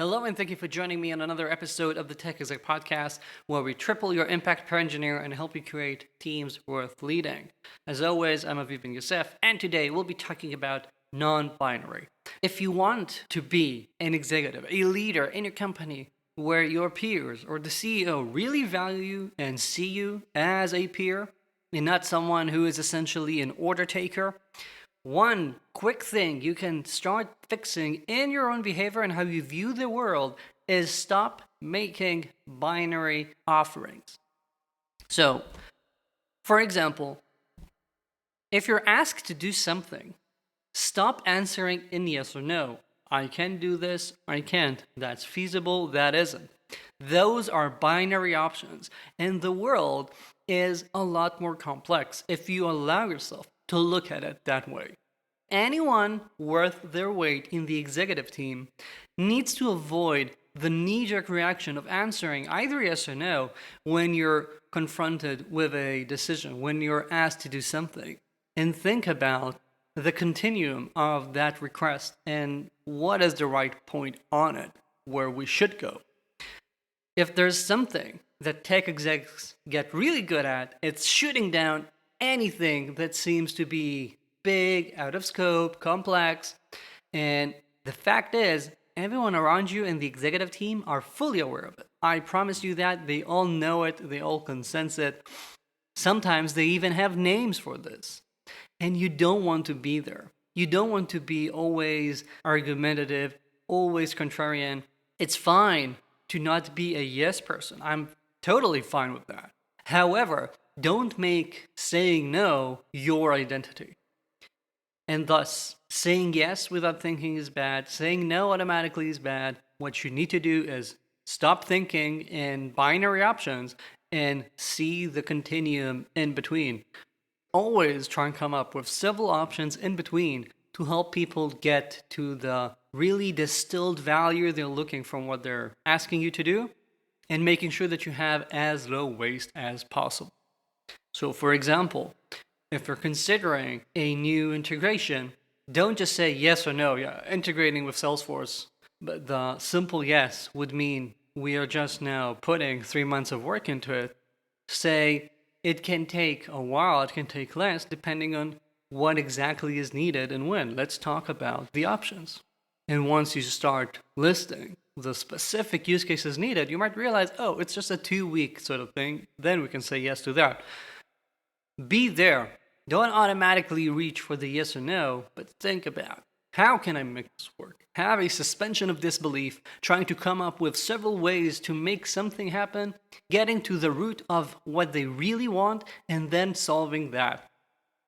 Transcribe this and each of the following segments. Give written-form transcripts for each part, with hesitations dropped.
Hello, and thank you for joining me on another episode of the Tech Exec podcast, where we triple your impact per engineer and help you create teams worth leading. As always, I'm Aviv Ben-Yosef, and today we'll be talking about non-binary. If you want to be an executive, a leader in your company, where your peers or the CEO really value you and see you as a peer, and not someone who is essentially an order taker, one quick thing you can start fixing in your own behavior and how you view the world is stop making binary offerings. So, for example, if you're asked to do something, stop answering in yes or no. I can do this, I can't. That's feasible, that isn't. Those are binary options, and the world is a lot more complex if you allow yourself to look at it that way. Anyone worth their weight in the executive team needs to avoid the knee-jerk reaction of answering either yes or no when you're confronted with a decision, when you're asked to do something, and think about the continuum of that request and what is the right point on it, where we should go. If there's something that tech execs get really good at, it's shooting down anything that seems to be big, out of scope, complex. And the fact is, everyone around you in the executive team are fully aware of it. I promise you that. They all know it. They all can sense it. Sometimes they even have names for this. And you don't want to be there. You don't want to be always argumentative, always contrarian. It's fine to not be a yes person. I'm totally fine with that. However, don't make saying no your identity. And thus, saying yes without thinking is bad. Saying no automatically is bad. What you need to do is stop thinking in binary options and see the continuum in between. Always try and come up with several options in between to help people get to the really distilled value they're looking from what they're asking you to do, and making sure that you have as low waste as possible. So, for example, if you're considering a new integration, don't just say yes or no. Yeah, integrating with Salesforce, but the simple yes would mean we are just now putting 3 months of work into it. Say it can take a while, it can take less, depending on what exactly is needed and when. Let's talk about the options. And once you start listing the specific use cases needed, you might realize, oh, it's just a 2-week sort of thing. Then we can say yes to that. Be there. Don't automatically reach for the yes or no, but think about, how can I make this work? Have a suspension of disbelief, trying to come up with several ways to make something happen, getting to the root of what they really want, and then solving that.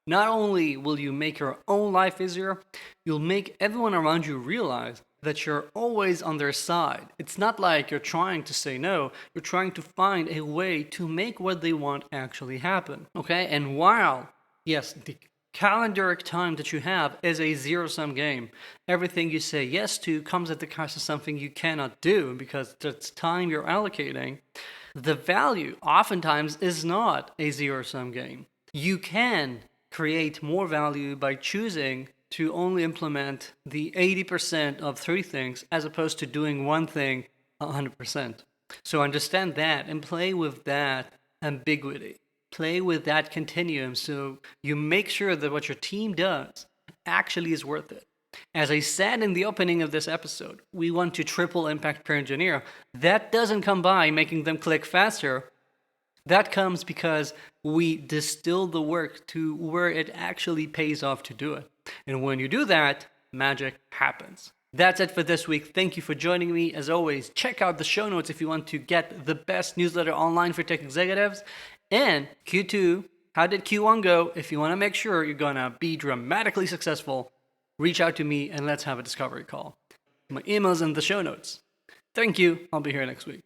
Not only will you make your own life easier, you'll make everyone around you realize that you're always on their side. It's not like you're trying to say no, you're trying to find a way to make what they want actually happen. Okay? And while, yes, the calendar time that you have is a zero-sum game. Everything you say yes to comes at the cost of something you cannot do because it's time you're allocating. The value oftentimes is not a zero-sum game. You can create more value by choosing to only implement the 80% of 3 things as opposed to doing one thing 100%. So understand that and play with that ambiguity. Play with that continuum so you make sure that what your team does actually is worth it. As I said in the opening of this episode, we want to triple impact per engineer. That doesn't come by making them click faster. That comes because we distill the work to where it actually pays off to do it. And when you do that, magic happens. That's it for this week. Thank you for joining me. As always, check out the show notes if you want to get the best newsletter online for tech executives. And Q2, how did Q1 go? If you want to make sure you're going to be dramatically successful, reach out to me and let's have a discovery call. My email's in the show notes. Thank you. I'll be here next week.